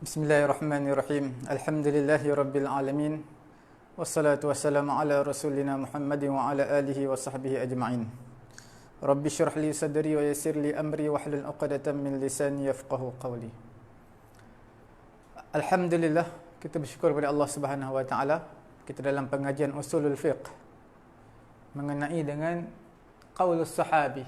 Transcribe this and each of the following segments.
Bismillahirrahmanirrahim. Alhamdulillahi rabbil alamin. Wassalatu wassalamu ala rasulina Muhammadin wa ala alihi wa sahbihi ajma'in. Rabbi syrah li sadri wa yassir li amri wa hlul 'uqdatam min lisani yafqahu qawli. Alhamdulillah, kita bersyukur kepada Allah Subhanahu wa taala. Kita dalam pengajian usulul fiqh mengenai dengan qaulus sahabi.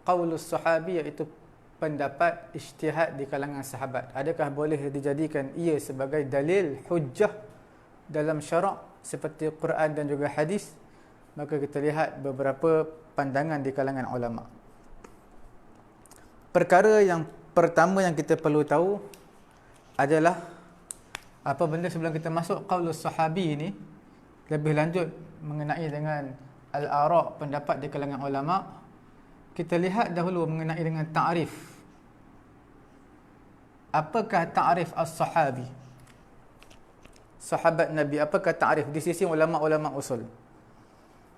Qaulus sahabi iaitu pendapat ijtihad di kalangan sahabat. Adakah boleh dijadikan ia sebagai dalil hujjah dalam syarak seperti Quran dan juga hadis? Maka kita lihat beberapa pandangan di kalangan ulama. Perkara yang pertama yang kita perlu tahu adalah apa benda sebelum kita masuk qaulus sahabi ini, lebih lanjut mengenai dengan al-ara' pendapat di kalangan ulama. Kita lihat dahulu mengenai dengan ta'rif. Apakah ta'rif as-sahabi? Sahabat Nabi, apakah ta'rif di sisi ulama-ulama usul?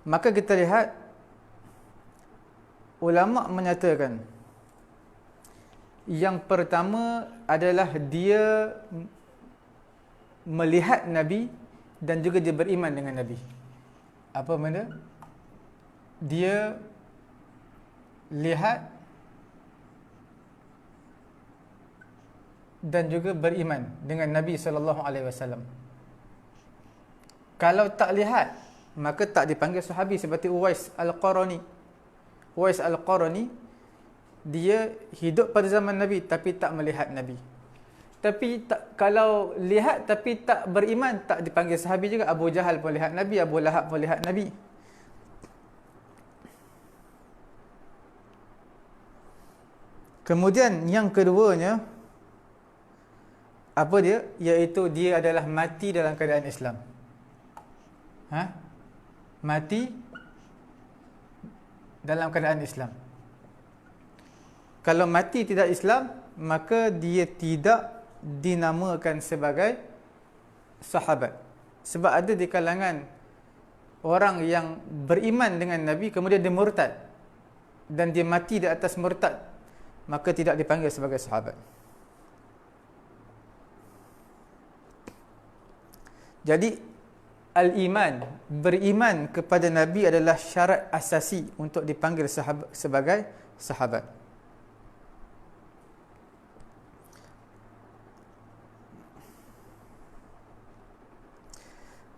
Maka kita lihat ulama menyatakan yang pertama adalah dia melihat Nabi dan juga dia beriman dengan Nabi. Apa benda? Dia lihat dan juga beriman dengan Nabi sallallahu alaihi wasallam. Kalau tak lihat, maka tak dipanggil sahabi, seperti Uwais Al-Qarani. Uwais Al-Qarani dia hidup pada zaman Nabi tapi tak melihat Nabi. Tapi tak, kalau lihat tapi tak beriman, tak dipanggil sahabi juga. Abu Jahal pun lihat Nabi, Abu Lahab pun lihat Nabi. Kemudian yang keduanya, apa dia? Iaitu dia adalah mati dalam keadaan Islam. Mati dalam keadaan Islam. Kalau mati tidak Islam, maka dia tidak dinamakan sebagai sahabat. Sebab ada di kalangan orang yang beriman dengan Nabi, kemudian dia murtad dan dia mati di atas murtad, maka tidak dipanggil sebagai sahabat. Jadi al-iman, beriman kepada Nabi adalah syarat asasi untuk dipanggil sebagai sahabat.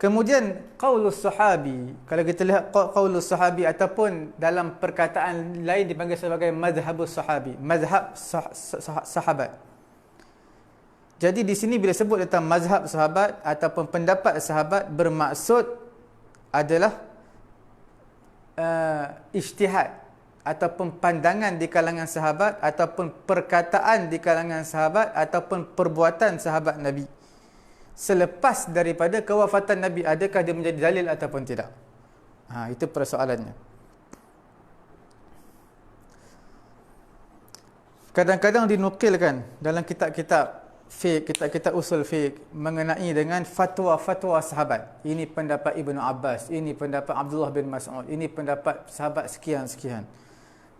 Kemudian qaulus sahabi, kalau kita lihat qaulus sahabi ataupun dalam perkataan lain dipanggil sebagai mazhabus sahabi, mazhab sahabat. Jadi di sini bila sebut tentang mazhab sahabat ataupun pendapat sahabat, bermaksud adalah ijtihad ataupun pandangan di kalangan sahabat ataupun perkataan di kalangan sahabat ataupun perbuatan sahabat Nabi selepas daripada kewafatan Nabi. Adakah dia menjadi dalil ataupun tidak? Itu persoalannya. Kadang-kadang dinukilkan dalam kitab-kitab fiqh, kitab-kitab usul fiqh mengenai dengan fatwa-fatwa sahabat. Ini pendapat Ibnu Abbas, ini pendapat Abdullah bin Mas'ud, ini pendapat sahabat sekian-sekian.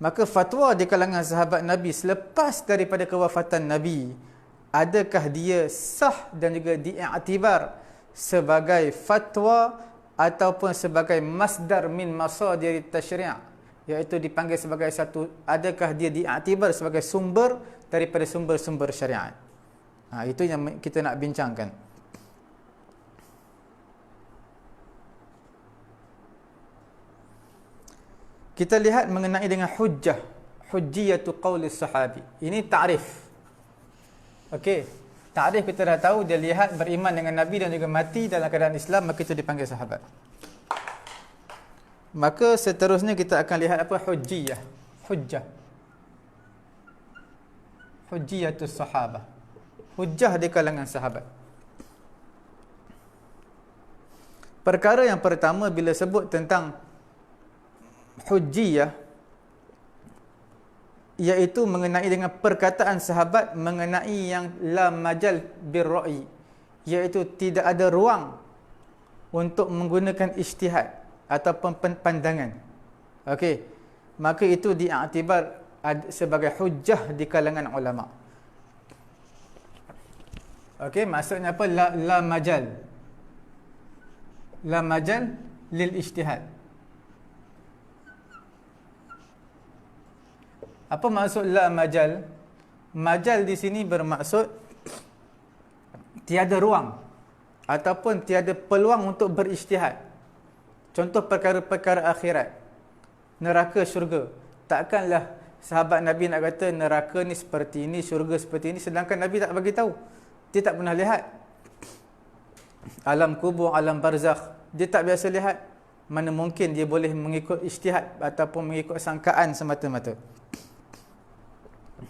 Maka fatwa di kalangan sahabat Nabi selepas daripada kewafatan Nabi, adakah dia sah dan juga diiktibar sebagai fatwa ataupun sebagai masdar min masadir tasyri', iaitu dipanggil sebagai satu, adakah dia diiktibar sebagai sumber daripada sumber-sumber syariat? Itu yang kita nak bincangkan. Kita lihat mengenai dengan hujjah, hujjiyatu qaulis sahabi. Ini ta'rif. Okey, ta'rif kita dah tahu, dia lihat, beriman dengan Nabi dan juga mati dalam keadaan Islam, maka itu dipanggil sahabat. Maka seterusnya kita akan lihat apa? Hujjiyah. Hujjah. Hujjiyatus sahabah. Hujjah di kalangan sahabat. Perkara yang pertama bila sebut tentang hujjiyah, iaitu mengenai dengan perkataan sahabat mengenai yang la majal birra'i, iaitu tidak ada ruang untuk menggunakan ijtihad ataupun pandangan. Okey, maka itu diiktibar sebagai hujjah di kalangan ulama. Okey, maksudnya apa? La majal. La majal lil ijtihad. Apa maksud la majal? Majal di sini bermaksud tiada ruang ataupun tiada peluang untuk berijtihad. Contoh perkara-perkara akhirat, neraka, syurga. Takkanlah sahabat Nabi nak kata neraka ni seperti ini, syurga seperti ini, sedangkan Nabi tak bagi tahu. Dia tak pernah lihat. Alam kubur, alam barzakh, dia tak biasa lihat. Mana mungkin dia boleh mengikut ijtihad ataupun mengikut sangkaan semata-mata.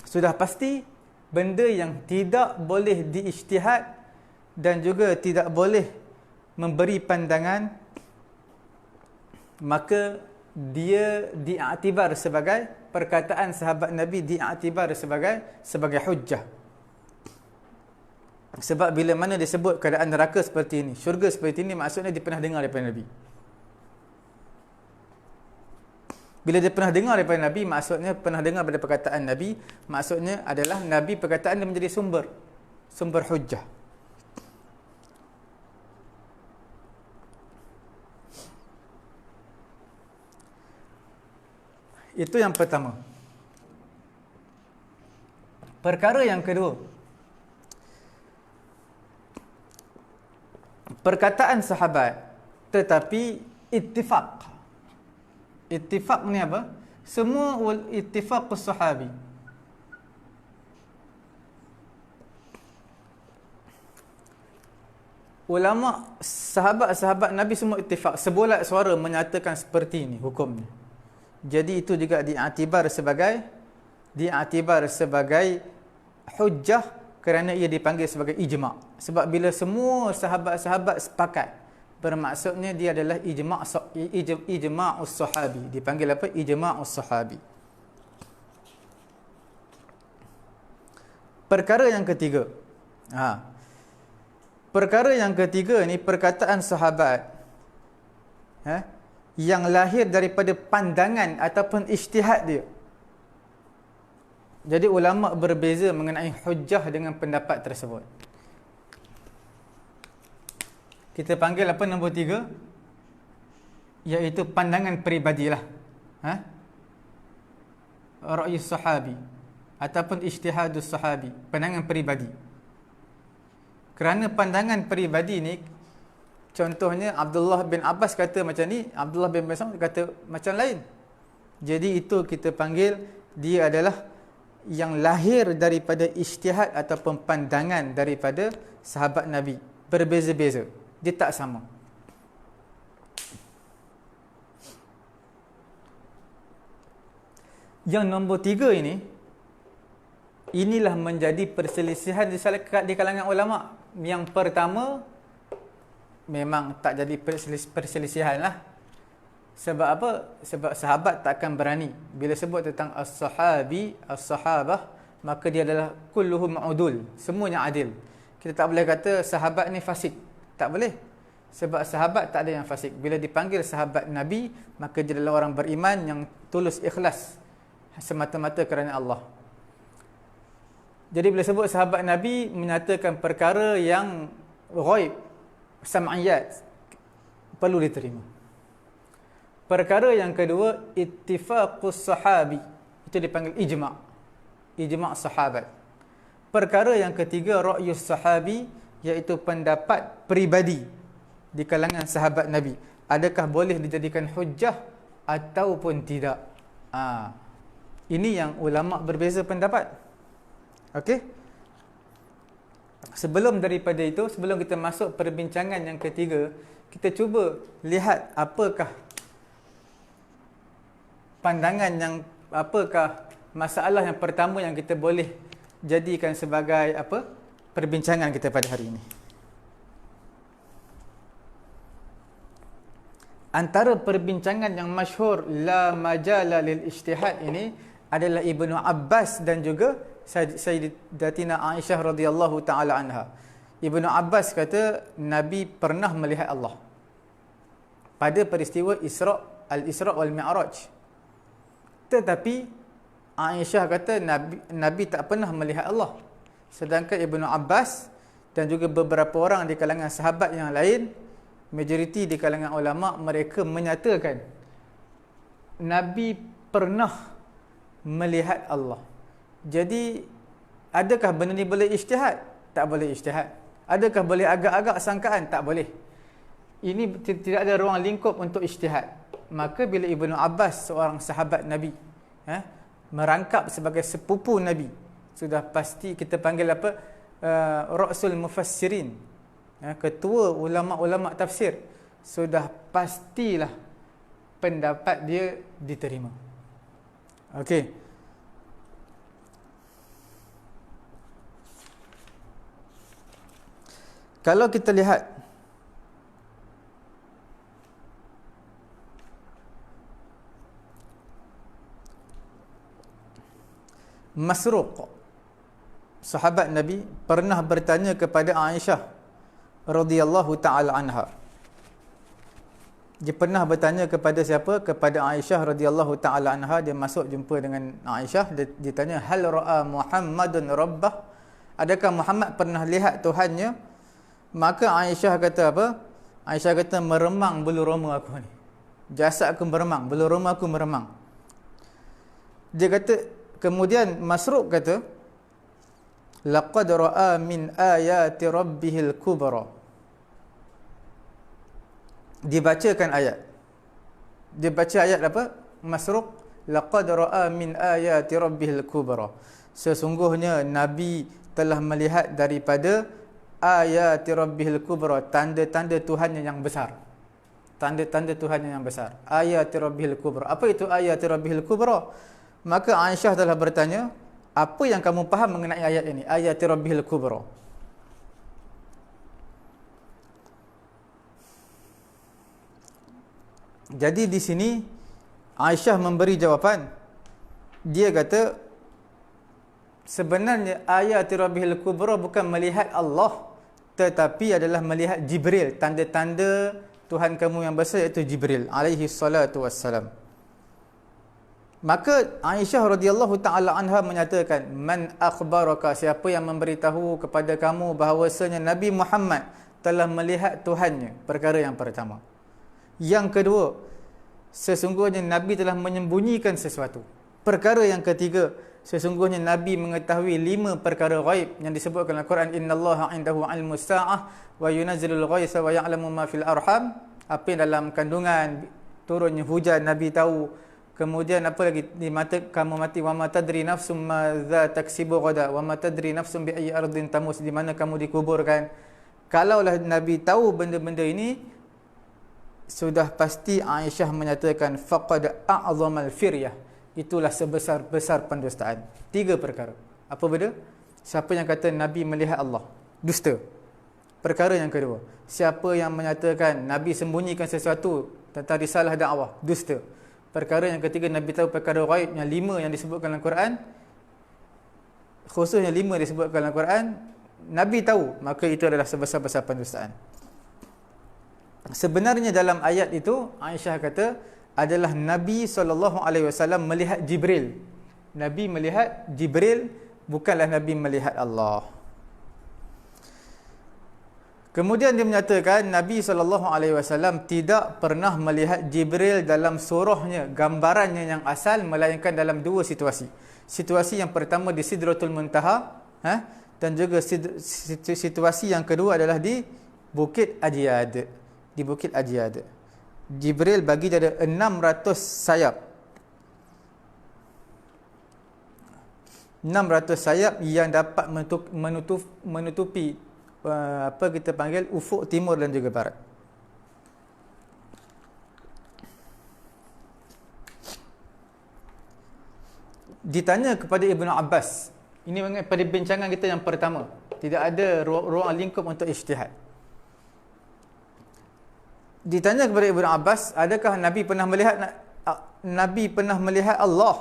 Sudah pasti benda yang tidak boleh diijtihad dan juga tidak boleh memberi pandangan, maka dia diiktibar sebagai perkataan sahabat Nabi, diiktibar sebagai hujjah. Sebab bila mana disebut keadaan neraka seperti ini, syurga seperti ini, maksudnya dia pernah dengar daripada Nabi. Bila dia pernah dengar daripada Nabi, maksudnya pernah dengar daripada perkataan Nabi, maksudnya adalah Nabi perkataan dia menjadi sumber hujjah. Itu yang pertama. Perkara yang kedua, perkataan sahabat tetapi ittifaq. Ittifaq ni apa? Semua ittifaq sahabi. Ulama sahabat-sahabat Nabi semua ittifaq, sebulat suara menyatakan seperti ini hukumnya. Jadi itu juga diiktibar sebagai hujjah kerana ia dipanggil sebagai ijma'. Sebab bila semua sahabat-sahabat sepakat, bermaksudnya dia adalah ijma'us sahabi. Dipanggil apa? Ijma'us sahabi. Perkara yang ketiga. Perkara yang ketiga ni perkataan sahabat yang lahir daripada pandangan ataupun ijtihad dia. Jadi ulama berbeza mengenai hujjah dengan pendapat tersebut. Kita panggil apa nombor 3? Iaitu pandangan peribadilah. Ra'yus sahabi ataupun ijtihadus sahabi, pandangan peribadi. Kerana pandangan peribadi ni, contohnya Abdullah bin Abbas kata macam ni, Abdullah bin Mas'ud kata macam lain. Jadi itu kita panggil dia adalah yang lahir daripada ijtihad ataupun pandangan daripada sahabat Nabi. Berbeza-beza, dia tak sama. Yang nombor 3 ini, inilah menjadi perselisihan di kalangan ulama'. Yang pertama, memang tak jadi perselisihan lah. Sebab apa? Sebab sahabat takkan berani. Bila sebut tentang as-sahabi, as-sahabah, maka dia adalah kulluhum udul. Semuanya adil. Kita tak boleh kata sahabat ni fasik. Tak boleh. Sebab sahabat tak ada yang fasik. Bila dipanggil sahabat Nabi, maka dia adalah orang beriman yang tulus ikhlas semata-mata kerana Allah. Jadi bila sebut sahabat Nabi, menyatakan perkara yang ghaib, sam'iyat, perlu diterima. Perkara yang kedua, ittifaqus sahabi, itu dipanggil ijma', ijma' sahabat. Perkara yang ketiga, ra'yus sahabi, iaitu pendapat peribadi di kalangan sahabat Nabi. Adakah boleh dijadikan hujjah ataupun tidak? Ini yang ulama' berbeza pendapat. Okey? Sebelum daripada itu, sebelum kita masuk perbincangan yang ketiga, kita cuba lihat apakah pandangan yang, apakah masalah yang pertama yang kita boleh jadikan sebagai apa perbincangan kita pada hari ini. Antara perbincangan yang masyhur la majala lil ijtihad ini adalah Ibnu Abbas dan juga Sayyidatina Aisyah radhiyallahu taala anha. Ibnu Abbas kata Nabi pernah melihat Allah pada peristiwa Al-Isra wal Mi'raj. Tetapi Aisyah kata Nabi tak pernah melihat Allah. Sedangkan Ibnu Abbas dan juga beberapa orang di kalangan sahabat yang lain, majoriti di kalangan ulama, mereka menyatakan Nabi pernah melihat Allah. Jadi adakah benda ni boleh ijtihad? Tak boleh ijtihad. Adakah boleh agak-agak sangkaan? Tak boleh. Ini tidak ada ruang lingkup untuk ijtihad. Maka bila Ibnu Abbas, seorang sahabat Nabi, merangkap sebagai sepupu Nabi, sudah pasti kita panggil apa? Ra'sul Mufassirin, ketua ulama-ulama tafsir. Sudah pastilah pendapat dia diterima. Okey. Kalau kita lihat Masruq, sahabat Nabi, pernah bertanya kepada Aisyah radhiyallahu taala anha. Dia pernah bertanya kepada siapa? Kepada Aisyah radhiyallahu taala anha. Dia masuk jumpa dengan Aisyah, dia tanya, hal ra'a Muhammadun rabbah? Adakah Muhammad pernah lihat Tuhannya? Maka Aisyah kata apa? Aisyah kata, meremang bulu roma aku ni. Jasad aku meremang, bulu roma aku meremang. Dia kata, kemudian Masruq kata, laqad ra'a min ayati rabbihil kubra. Dibacakan ayat. Dia baca ayat apa? Masruq, laqad ra'a min ayati rabbihil kubra. Sesungguhnya Nabi telah melihat daripada ayati rabbihil kubra, tanda-tanda Tuhannya yang besar. Tanda-tanda Tuhannya yang besar. Ayati rabbihil kubra. Apa itu ayati rabbihil kubra? Maka Aisyah telah bertanya, apa yang kamu faham mengenai ayat ini? Ayati rabbihil kubra. Jadi di sini Aisyah memberi jawapan. Dia kata, sebenarnya ayati rabbihil kubra bukan melihat Allah, tetapi adalah melihat Jibril, tanda-tanda Tuhan kamu yang besar, iaitu Jibril alaihi salatu wassalam. Maka Aisyah radhiyallahu taala anha menyatakan, man akhbaraka, siapa yang memberitahu kepada kamu bahawasanya Nabi Muhammad telah melihat Tuhannya? Perkara yang pertama. Yang kedua, sesungguhnya Nabi telah menyembunyikan sesuatu. Perkara yang ketiga, sesungguhnya Nabi mengetahui 5 perkara ghaib yang disebutkan dalam Quran, innallaha 'indahu 'ilmus sa'ah wa yunazzilul ghaitha wa ya'lamu ma fil arham. Apa yang dalam kandungan, turunnya hujan, Nabi tahu. Kemudian apa lagi? Di mata kamu mati, wa ma tadri nafsum madza taksibu ghada wa ma tadri nafsum bi ayyi ardin tamus, di mana kamu dikuburkan. Kalaulah Nabi tahu benda-benda ini, sudah pasti Aisyah menyatakan faqad a'zamal firyah, itulah sebesar-besar pendustaan. 3 perkara. Apa benda? Siapa yang kata Nabi melihat Allah? Dusta. Perkara yang kedua, siapa yang menyatakan Nabi sembunyikan sesuatu tentang risalah dakwah? Dusta. Perkara yang ketiga, Nabi tahu perkara ghaib yang 5 yang disebutkan dalam Quran, khususnya 5 yang disebutkan dalam Quran, Nabi tahu, maka itu adalah sebesar-besar pendustaan. Sebenarnya dalam ayat itu, Aisyah kata, adalah Nabi SAW melihat Jibril. Nabi melihat Jibril, bukanlah Nabi melihat Allah. Kemudian dia menyatakan Nabi SAW tidak pernah melihat Jibril dalam surahnya, gambarannya yang asal, melainkan dalam 2 situasi. Situasi yang pertama di Sidratul Muntaha, dan juga situasi yang kedua adalah di Bukit Ajiyad. Di Bukit Ajiyad, Jibril bagi dia ada 600 sayap. 600 sayap yang dapat menutupi apa kita panggil ufuk timur dan juga barat. Ditanya kepada Ibnu Abbas, ini pada bincangan kita yang pertama, tidak ada ruang lingkup untuk ijtihad. Ditanya kepada Ibnu Abbas, adakah Nabi pernah melihat Allah?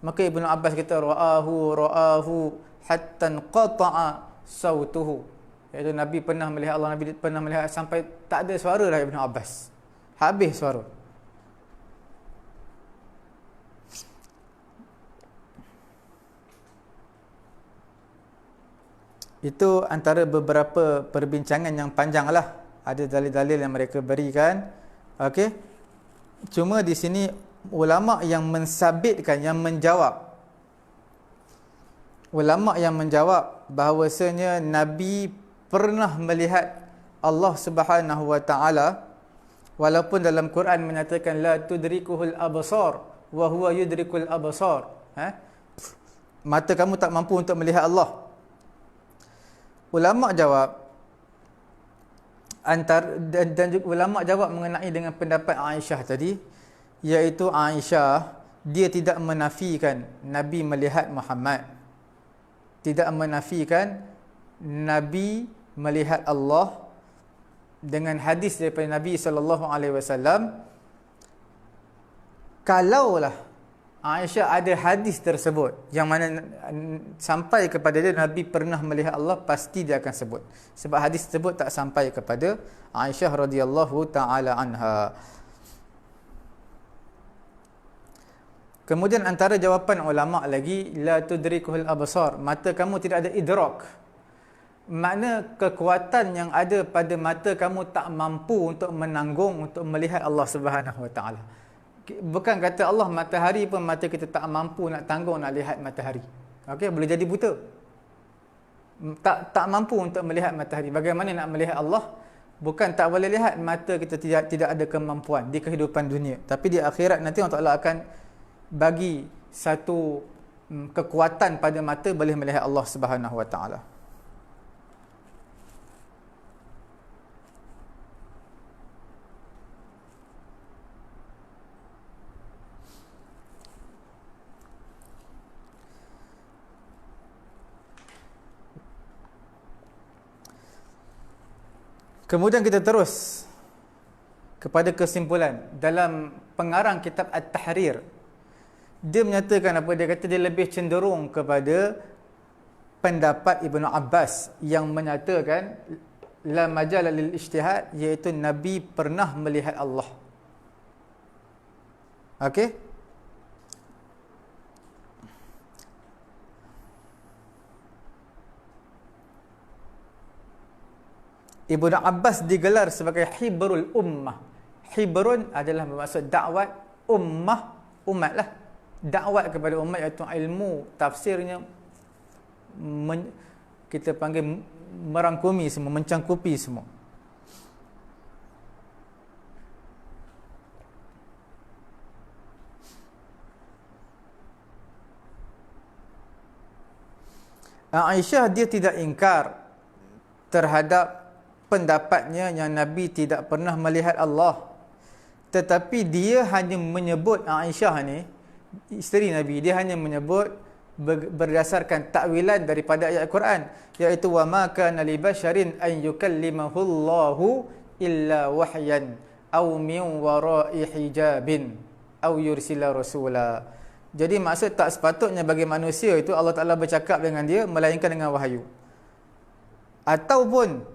Maka Ibnu Abbas kata, ra'ahu hatta qata'a sautuhu. Iaitu Nabi pernah melihat Allah, Nabi pernah melihat sampai tak ada suara dah Ibnu Abbas. Habis suara. Itu antara beberapa perbincangan yang panjang lah. Ada dalil-dalil yang mereka berikan. Okey. Cuma di sini ulama yang mensabitkan, yang menjawab. Ulama yang menjawab bahawasanya Nabi pernah melihat Allah Subhanahu wa taala, walaupun dalam Quran menyatakan la tudrikuhul absar wa huwa yudrikul absar. Mata kamu tak mampu untuk melihat Allah. Ulama jawab dan juga ulama jawab mengenai dengan pendapat Aisyah tadi, iaitu Aisyah dia tidak menafikan Nabi melihat Muhammad, tidak menafikan Nabi melihat Allah dengan hadis daripada Nabi sallallahu alaihi wasallam. Kalaulah Aisyah ada hadis tersebut yang mana sampai kepada dia Nabi pernah melihat Allah, pasti dia akan sebut. Sebab hadis tersebut tak sampai kepada Aisyah radhiyallahu taala anha. Kemudian antara jawapan ulama lagi, la tudrikuhul absar, mata kamu tidak ada idrak. Makna kekuatan yang ada pada mata kamu tak mampu untuk menanggung untuk melihat Allah Subhanahu wa taala. Bukan kata Allah matahari pun mata kita tak mampu nak tanggung nak lihat matahari. Okey, boleh jadi buta. Tak mampu untuk melihat matahari. Bagaimana nak melihat Allah? Bukan tak boleh lihat, mata kita tidak ada kemampuan di kehidupan dunia. Tapi di akhirat nanti Allah Taala akan bagi satu kekuatan pada mata boleh melihat Allah Subhanahu wa taala. Kemudian kita terus kepada kesimpulan dalam pengarang kitab At-Tahrir. Dia menyatakan apa? Dia kata dia lebih cenderung kepada pendapat Ibnu Abbas yang menyatakan la majala lil ijtihad, iaitu Nabi pernah melihat Allah. Okey? Ibnu Abbas digelar sebagai hibrul ummah. Hibrun adalah bermaksud dakwat, ummah umat lah. Dakwat kepada umat iaitu ilmu, tafsirnya kita panggil merangkumi semua, mencangkupi semua. Aisyah dia tidak ingkar terhadap pendapatnya yang Nabi tidak pernah melihat Allah. Tetapi dia hanya menyebut, Aisyah ni, isteri Nabi, dia hanya menyebut berdasarkan takwilan daripada ayat Al-Quran, iaitu wa ma kana li basharin an yukallimahu Allahu illa wahyan aw min wara'i hijabin aw yursila rasula. Jadi maksud tak sepatutnya bagi manusia itu Allah Taala bercakap dengan dia melainkan dengan wahyu, ataupun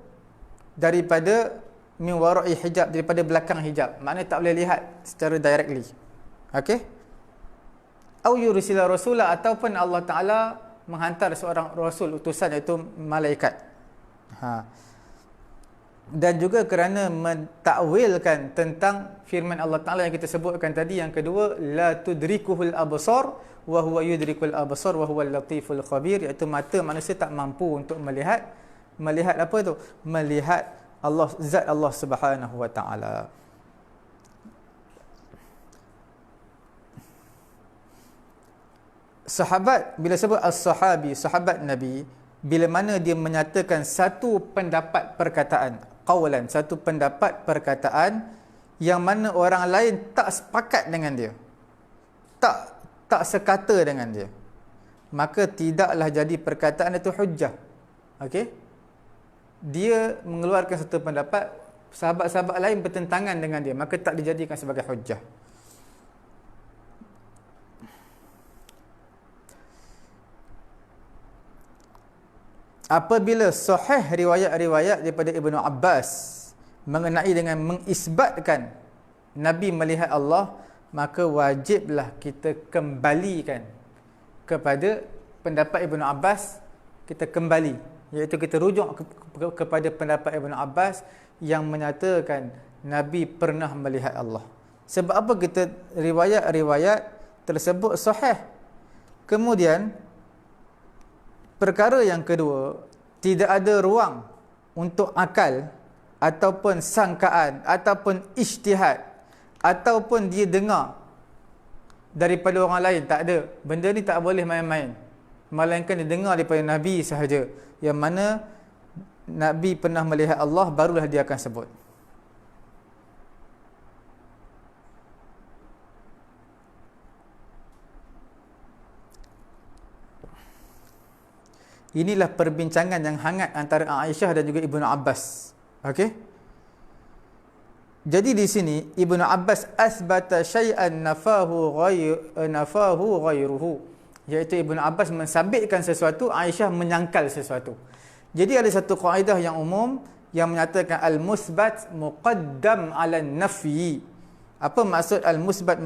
daripada min wara'i hijab, daripada belakang hijab, maknanya tak boleh lihat secara directly. Okey? Au yursila rasula, ataupun Allah Taala menghantar seorang rasul, utusan, iaitu malaikat. Dan juga kerana mentakwilkan tentang firman Allah Taala yang kita sebutkan tadi, yang kedua, la tudrikuhul absar wa huwa yudrikul absar wa huwal latiful khabir, iaitu mata manusia tak mampu untuk melihat apa tu? Melihat Allah, zat Allah Subhanahu wa taala. Sahabat, bila sebut as-sahabi, sahabat Nabi, bila mana dia menyatakan satu pendapat perkataan, qaulan, satu pendapat perkataan yang mana orang lain tak sepakat dengan dia, tak sekata dengan dia, maka tidaklah jadi perkataan itu hujjah. Okey? Dia mengeluarkan satu pendapat, sahabat-sahabat lain bertentangan dengan dia, maka tak dijadikan sebagai hujjah. Apabila sahih riwayat-riwayat daripada Ibnu Abbas mengenai dengan mengisbatkan Nabi melihat Allah, maka wajiblah kita kembalikan kepada pendapat Ibnu Abbas, kita kembali iaitu kita rujuk kepada pendapat Ibn Abbas yang menyatakan Nabi pernah melihat Allah. Sebab apa kita riwayat-riwayat tersebut sahih. Kemudian perkara yang kedua, tidak ada ruang untuk akal ataupun sangkaan ataupun ijtihad ataupun dia dengar daripada orang lain. Tak ada. Benda ni tak boleh main-main, melainkan dia dengar daripada Nabi sahaja. Yang mana Nabi pernah melihat Allah, barulah dia akan sebut. Inilah perbincangan yang hangat antara Aisyah dan juga Ibnu Abbas. Okey? Jadi di sini Ibnu Abbas asbata syai'an nafahu ghairuhu, iaitu Ibnu Abbas mensabitkan sesuatu, Aisyah menyangkal sesuatu. Jadi ada satu kaedah yang umum yang menyatakan al-musbat muqaddam 'ala an-nafyi. Apa maksud al-musbat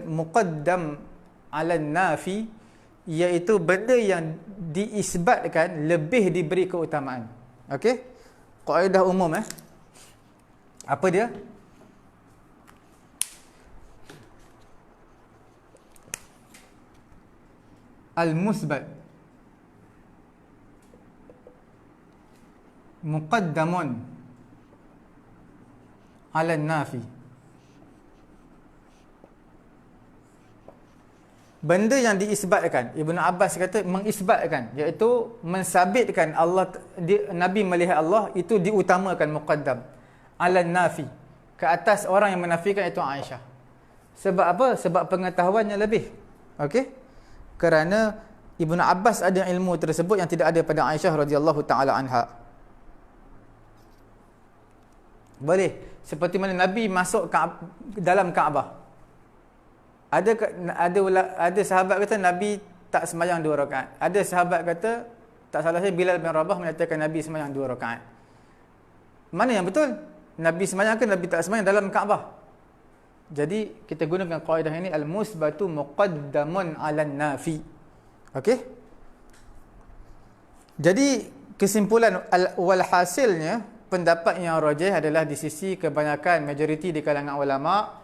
muqaddam 'ala an-nafi? Iaitu benda yang diisbatkan lebih diberi keutamaan. Okey? Kaedah umum apa dia? Al-musbat muqaddamun 'ala an-nafi. Benda yang diisbatkan, Ibnu Abbas kata mengisbatkan, iaitu mensabitkan Nabi melihat Allah, itu diutamakan muqaddam 'ala an-nafi, ke atas orang yang menafikan, itu Aisyah. Sebab apa? Sebab pengetahuannya lebih. Okey? Kerana Ibnu Abbas ada ilmu tersebut yang tidak ada pada Aisyah radhiyallahu taala anha. Boleh. Seperti mana Nabi masuk dalam Kaabah. Ada sahabat kata Nabi tak sembahyang 2 rakaat. Ada sahabat kata, tak salah saya, Bilal bin Rabah menyatakan Nabi sembahyang 2 rakaat. Mana yang betul? Nabi sembahyang ke Nabi tak sembahyang dalam Kaabah? Jadi kita gunakan kaedah ini, al-musbatu muqaddamun 'alan nafi. Okey? Jadi kesimpulan walhasilnya, pendapat yang rajih adalah di sisi kebanyakan majoriti di kalangan ulama,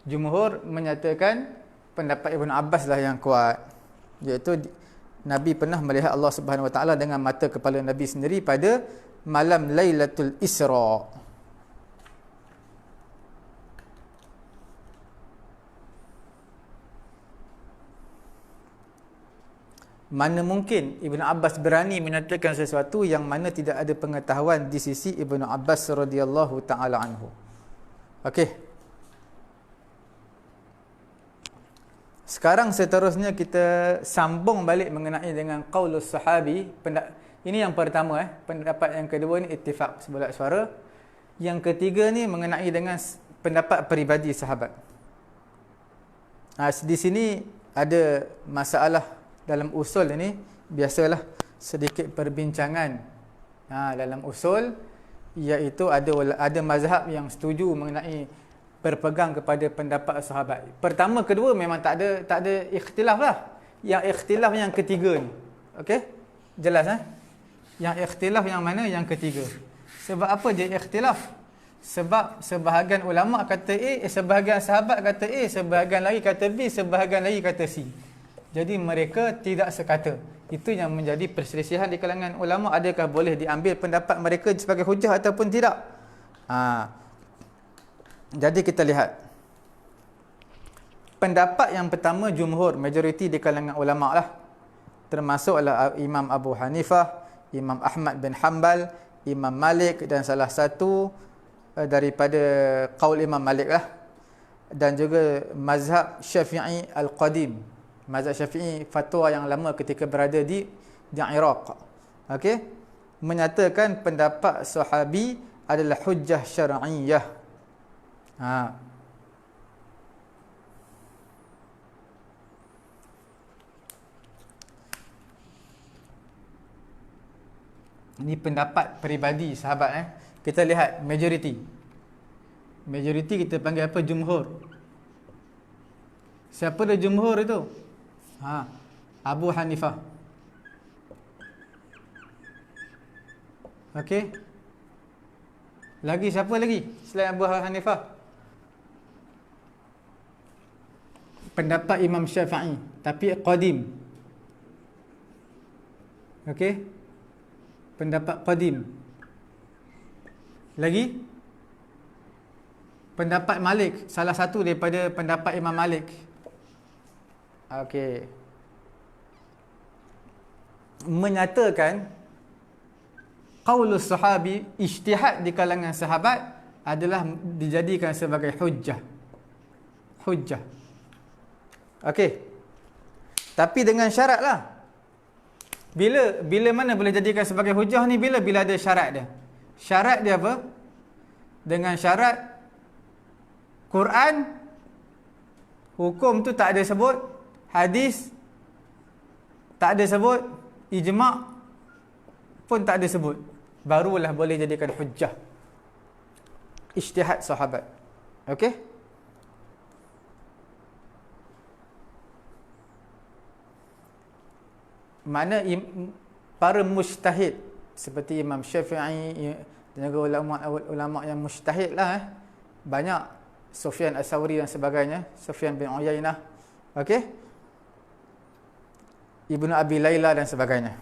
jumhur menyatakan pendapat Ibn Abbas lah yang kuat, iaitu Nabi pernah melihat Allah Subhanahu Wa Taala dengan mata kepala Nabi sendiri pada malam Lailatul Isra. Mana mungkin Ibn Abbas berani menyatakan sesuatu yang mana tidak ada pengetahuan di sisi Ibn Abbas radhiyallahu taala anhu. Okey. Sekarang seterusnya kita sambung balik mengenai dengan qaulus sahabi. Ini yang pertama, pendapat yang kedua ni ittifaq sebulat suara. Yang ketiga ni mengenai dengan pendapat peribadi sahabat. Di sini ada masalah dalam usul ini, biasalah sedikit perbincangan dalam usul, iaitu ada mazhab yang setuju mengenai berpegang kepada pendapat sahabat. Pertama, kedua memang tak ada ikhtilaf lah. Yang ikhtilaf yang ketiga ni. Okey? Jelas Yang ikhtilaf yang mana? Yang ketiga. Sebab apa dia ikhtilaf? Sebab sebahagian ulama kata A, sebahagian sahabat kata A, sebahagian lagi kata B, sebahagian lagi kata C. Jadi mereka tidak sekata. Itu yang menjadi perselisihan di kalangan ulama. Adakah boleh diambil pendapat mereka sebagai hujah ataupun tidak? Jadi kita lihat pendapat yang pertama, jumhur, majoriti di kalangan ulama lah, termasuklah Imam Abu Hanifah, Imam Ahmad bin Hanbal, Imam Malik, dan salah satu daripada qaul Imam Malik lah, dan juga mazhab Syafi'i al-Qadim. Mazhab Syafi'i, fatwa yang lama ketika berada di Iraq. Okey, menyatakan pendapat sahabi adalah hujjah syar'iyyah. Ini pendapat peribadi sahabat. Kita lihat majoriti. Majoriti kita panggil apa? Jumhur. Siapa dia jumhur itu? Abu Hanifah, Okey. Lagi siapa lagi selain Abu Hanifah? Pendapat Imam Syafi'i, tapi qadim. Okey. Pendapat qadim. Lagi? Pendapat Malik, salah satu daripada pendapat Imam Malik. Okey. Menyatakan qaulus sahabi, ijtihad di kalangan sahabat adalah dijadikan sebagai hujjah. Hujjah. Okey. Tapi dengan syarat lah. Bila mana boleh jadikan sebagai hujjah ni? Bila ada syarat dia. Syarat dia apa? Dengan syarat Quran, hukum tu tak ada sebut, hadis tak ada sebut, ijma' pun tak ada sebut, barulah boleh jadikan hujjah. Ijtihad sahabat. Okey? Mana para mujtahid seperti Imam Syafi'i dan juga ulama yang mujtahid lah, banyak, Sufyan As-Sawri dan sebagainya, Sufyan bin Uyainah, okey, Ibnu Abi Layla dan sebagainya.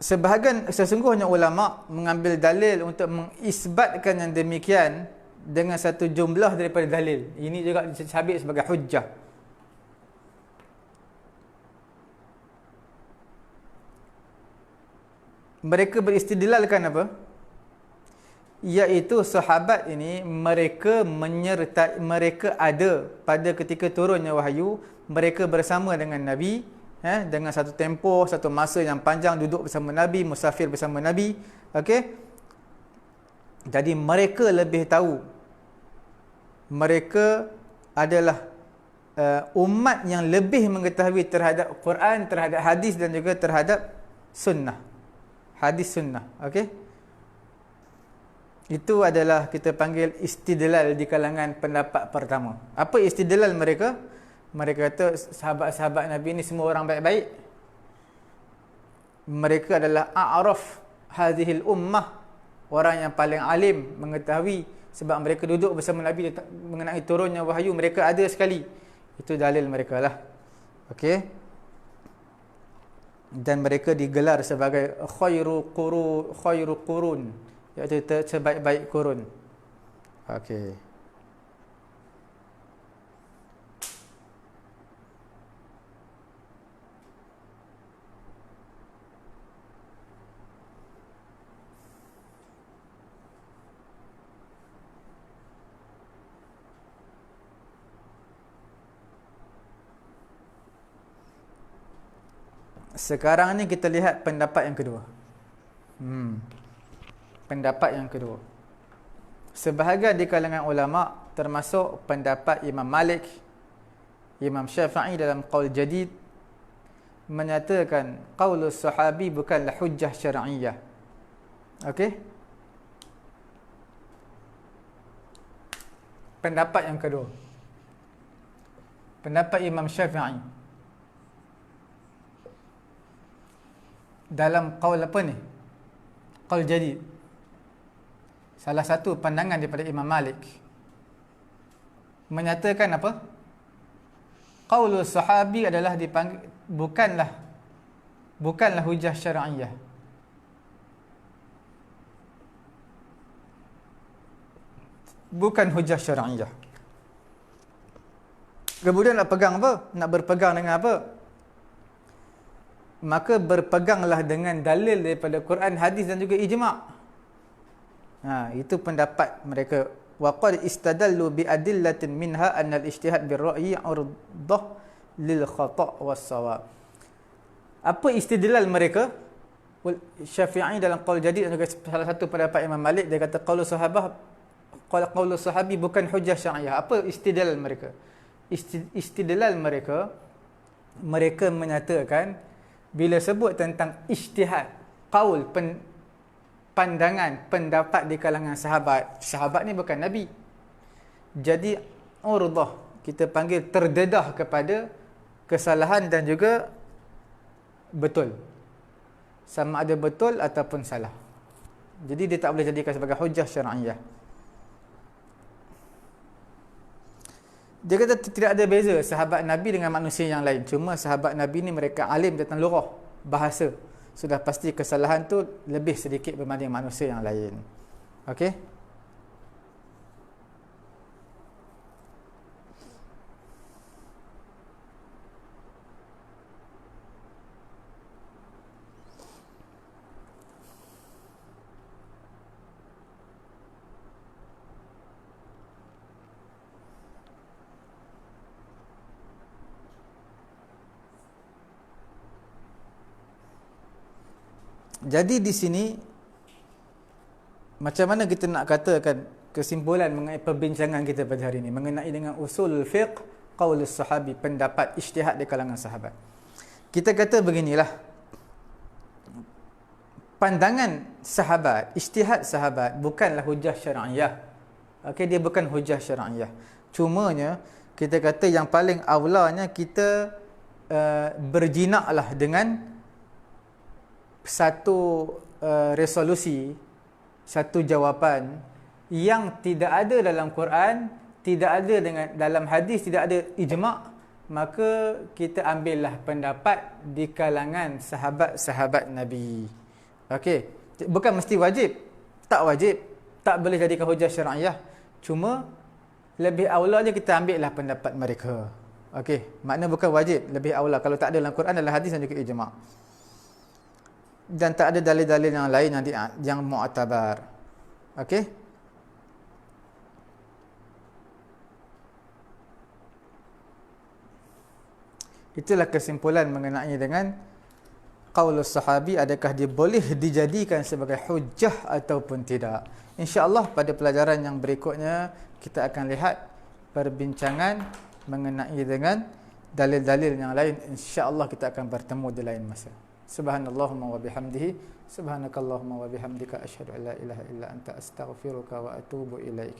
Sebahagian sesungguhnya ulama mengambil dalil untuk mengisbatkan yang demikian dengan satu jumlah daripada dalil. Ini juga disebut sebagai hujjah. Mereka beristidlalkan apa? Iaitu sahabat ini mereka ada pada ketika turunnya wahyu, mereka bersama dengan Nabi, dengan satu tempoh, satu masa yang panjang, duduk bersama Nabi, musafir bersama Nabi. Okey. Jadi mereka lebih tahu. Mereka adalah umat yang lebih mengetahui terhadap Quran, terhadap hadis dan juga terhadap sunnah. Hadis sunnah. Okey. Itu adalah kita panggil istidlal di kalangan pendapat pertama. Apa istidlal mereka? Mereka kata sahabat-sahabat Nabi ini semua orang baik-baik. Mereka adalah a'raf hadhil ummah, orang yang paling alim, mengetahui, sebab mereka duduk bersama Nabi mengenai turunnya wahyu, mereka ada sekali. Itu dalil mereka lah. Okey. Dan mereka digelar sebagai khairu qurun, iaitu sebaik-baik kurun. Okey. Sekarang ni kita lihat pendapat yang kedua. Pendapat yang kedua. Sebahagian di kalangan ulama, termasuk pendapat Imam Malik, Imam Syafi'i dalam qaul jadid, menyatakan qaulus sahabi bukanlah hujjah syar'iyyah. Okey? Pendapat yang kedua. Pendapat Imam Syafi'i dalam qaul apa ni? Qaul jadid. Salah satu pandangan daripada Imam Malik menyatakan apa? Qaulus sahabi adalah dipanggil bukanlah hujjah syar'iyyah. Bukan hujjah syar'iyyah. Kemudian nak pegang apa? Nak berpegang dengan apa? Maka berpeganglah dengan dalil daripada Quran, hadis dan juga ijma'. Itu pendapat mereka. Wa qad istadallu bi adillatin minha anna al-ijtihad bir-ra'yi 'urdah lil khata' was-shawab. Apa istidlal mereka? Syafi'i dalam qaul jadid dan juga salah satu pendapat Imam Malik, dia kata qaulus sahabi bukan hujjah syar'iyyah. Apa istidlal mereka? Istidlal mereka menyatakan bila sebut tentang ijtihad, qaul, pandangan, pendapat di kalangan sahabat ni bukan Nabi. Jadi urdah, kita panggil terdedah kepada kesalahan dan juga betul. Sama ada betul ataupun salah. Jadi dia tak boleh jadikan sebagai hujjah syar'iyah. Dia kata tidak ada beza sahabat Nabi dengan manusia yang lain. Cuma sahabat Nabi ni mereka alim tentang lughah, bahasa. Sudah pasti kesalahan tu lebih sedikit berbanding manusia yang lain. Okey? Jadi di sini macam mana kita nak katakan kesimpulan mengenai perbincangan kita pada hari ini mengenai dengan usul fiqh qaulus sahabi, pendapat ijtihad di kalangan sahabat. Kita kata beginilah. Pandangan sahabat, ijtihad sahabat bukanlah hujah syar'iyah. Okey, dia bukan hujah syar'iyah. Cumanya kita kata yang paling aulanya kita berjinaklah dengan satu resolusi, satu jawapan yang tidak ada dalam Quran, tidak ada dalam hadis, tidak ada ijma', maka kita ambillah pendapat di kalangan sahabat-sahabat Nabi. Okey, bukan mesti wajib, tak wajib, tak boleh jadikan hujah syar'iyah. Cuma lebih aulanya kita ambillah pendapat mereka. Okey, makna bukan wajib, lebih aula kalau tak ada dalam Quran, dalam hadis dan juga ijma'. Dan tak ada dalil-dalil yang lain yang mu'tabar. Okey? Itulah kesimpulan mengenai dengan qaulus sahabi, adakah dia boleh dijadikan sebagai hujjah ataupun tidak. InsyaAllah pada pelajaran yang berikutnya kita akan lihat perbincangan mengenai dengan dalil-dalil yang lain. InsyaAllah kita akan bertemu di lain masa. Subhanallahumma wa bihamdihi, subhanakallahumma wa bihamdika, asyhadu an la ilaha illa anta, astaghfiruka wa atubu ilaik.